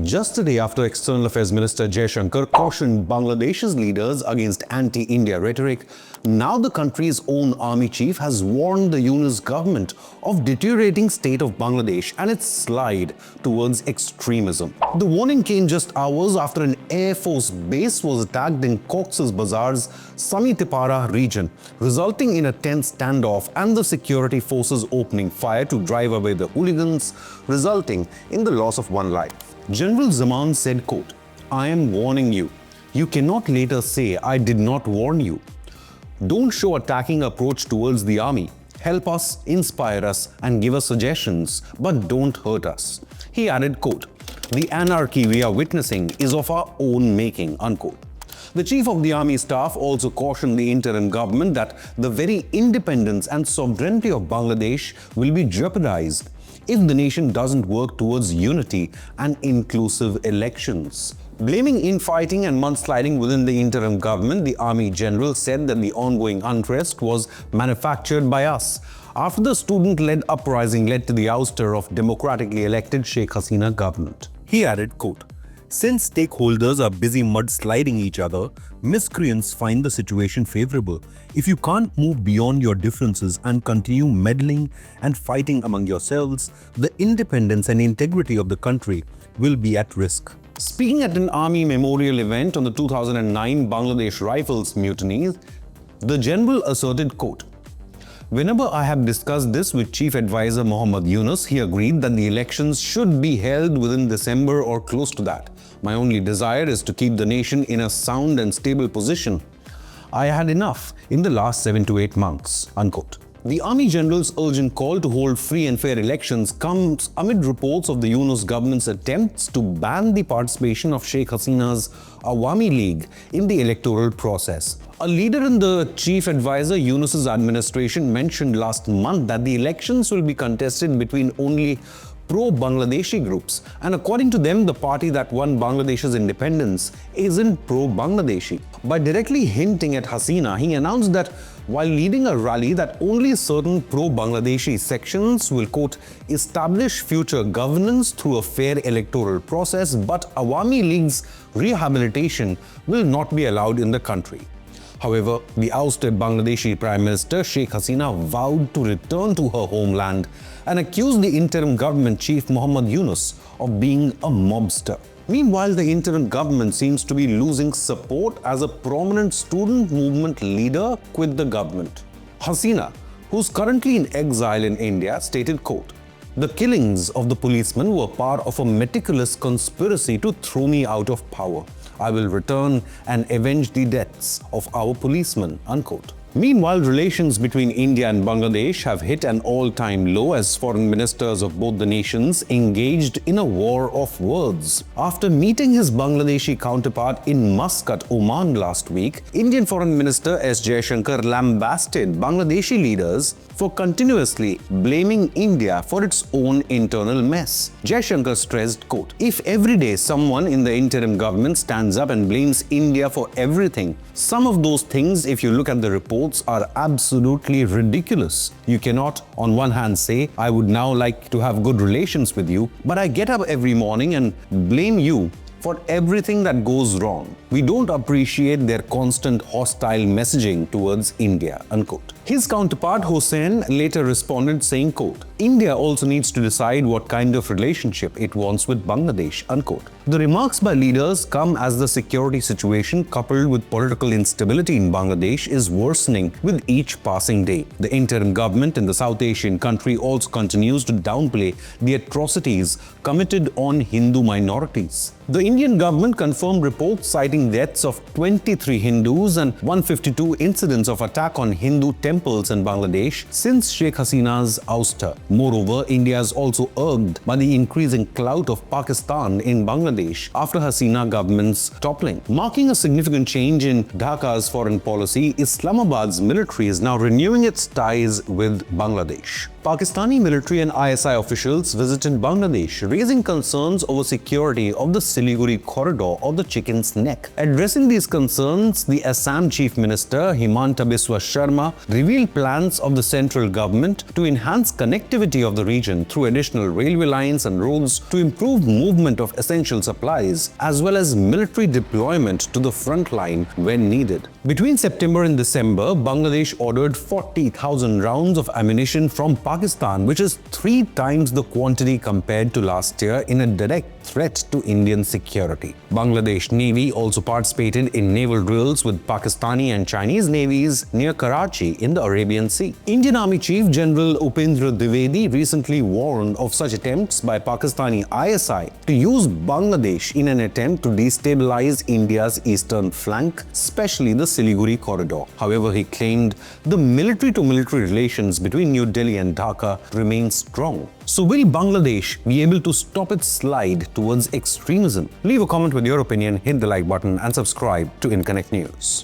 Just a day after External Affairs Minister Jaishankar cautioned Bangladesh's leaders against anti-India rhetoric, now the country's own army chief has warned the Yunus government of deteriorating state of Bangladesh and its slide towards extremism. The warning came just hours after an Air Force base was attacked in Cox's Bazar's Samitipara region, resulting in a tense standoff and the security forces opening fire to drive away the hooligans, resulting in the loss of one life. General Zaman said, quote, "I am warning you. You cannot later say I did not warn you. Don't show attacking approach towards the army. Help us, inspire us, and give us suggestions, but don't hurt us." He added, quote, "The anarchy we are witnessing is of our own making," unquote. The Chief of the Army Staff also cautioned the interim government that the very independence and sovereignty of Bangladesh will be jeopardized if the nation doesn't work towards unity and inclusive elections. Blaming infighting and mudsliding within the interim government, the Army General said that the ongoing unrest was manufactured by us after the student-led uprising led to the ouster of democratically elected Sheikh Hasina government. He added, quote, "Since stakeholders are busy mudsliding each other, miscreants find the situation favorable. If you can't move beyond your differences and continue meddling and fighting among yourselves, the independence and integrity of the country will be at risk." Speaking at an army memorial event on the 2009 Bangladesh Rifles mutiny, the general asserted, quote, "Whenever I have discussed this with Chief Advisor Muhammad Yunus, he agreed that the elections should be held within December or close to that. My only desire is to keep the nation in a sound and stable position. I had enough in the last 7 to 8 months," unquote. The Army General's urgent call to hold free and fair elections comes amid reports of the Yunus government's attempts to ban the participation of Sheikh Hasina's Awami League in the electoral process. A leader in the Chief Advisor Yunus's administration mentioned last month that the elections will be contested between only pro-Bangladeshi groups, and according to them, the party that won Bangladesh's independence isn't pro-Bangladeshi. By directly hinting at Hasina, he announced that while leading a rally that only certain pro-Bangladeshi sections will, quote, "establish future governance through a fair electoral process, but Awami League's rehabilitation will not be allowed in the country." However, the ousted Bangladeshi Prime Minister Sheikh Hasina vowed to return to her homeland and accused the interim government chief Muhammad Yunus of being a mobster. Meanwhile, the interim government seems to be losing support as a prominent student movement leader quit the government. Hasina, who's currently in exile in India, stated, quote, "The killings of the policemen were part of a meticulous conspiracy to throw me out of power. I will return and avenge the deaths of our policemen," unquote. Meanwhile, relations between India and Bangladesh have hit an all-time low as foreign ministers of both the nations engaged in a war of words. After meeting his Bangladeshi counterpart in Muscat, Oman last week, Indian Foreign Minister S. Jaishankar lambasted Bangladeshi leaders for continuously blaming India for its own internal mess. Jaishankar stressed, quote, "If every day someone in the interim government stands up and blames India for everything, some of those things, if you look at the reports, are absolutely ridiculous. You cannot, on one hand, say, I would now like to have good relations with you, but I get up every morning and blame you for everything that goes wrong. We don't appreciate their constant hostile messaging towards India," unquote. His counterpart Hossain later responded saying, quote, "India also needs to decide what kind of relationship it wants with Bangladesh," unquote. The remarks by leaders come as the security situation coupled with political instability in Bangladesh is worsening with each passing day. The interim government in the South Asian country also continues to downplay the atrocities committed on Hindu minorities. The Indian government confirmed reports citing deaths of 23 Hindus and 152 incidents of attack on Hindu temples in Bangladesh since Sheikh Hasina's ouster. Moreover, India is also urged by the increasing clout of Pakistan in Bangladesh after Hasina government's toppling. Marking a significant change in Dhaka's foreign policy, Islamabad's military is now renewing its ties with Bangladesh. Pakistani military and ISI officials visited Bangladesh, raising concerns over security of the Siliguri corridor of the Chicken's Neck. Addressing these concerns, the Assam Chief Minister Himanta Biswa Sharma revealed plans of the central government to enhance connectivity of the region through additional railway lines and roads to improve movement of essential supplies, as well as military deployment to the front line when needed. Between September and December, Bangladesh ordered 40,000 rounds of ammunition from Pakistan, which is 3 times the quantity compared to last year, in a direct threat to Indian security. Bangladesh Navy also participated in naval drills with Pakistani and Chinese navies near Karachi in the Arabian Sea. Indian Army Chief General Upendra Dwivedi recently warned of such attempts by Pakistani ISI to use Bangladesh in an attempt to destabilize India's eastern flank, especially the Siliguri corridor. However, he claimed the military-to-military relations between New Delhi and Dhaka remain strong. So will Bangladesh be able to stop its slide towards extremism? Leave a comment with your opinion, hit the like button and subscribe to Inconnect News.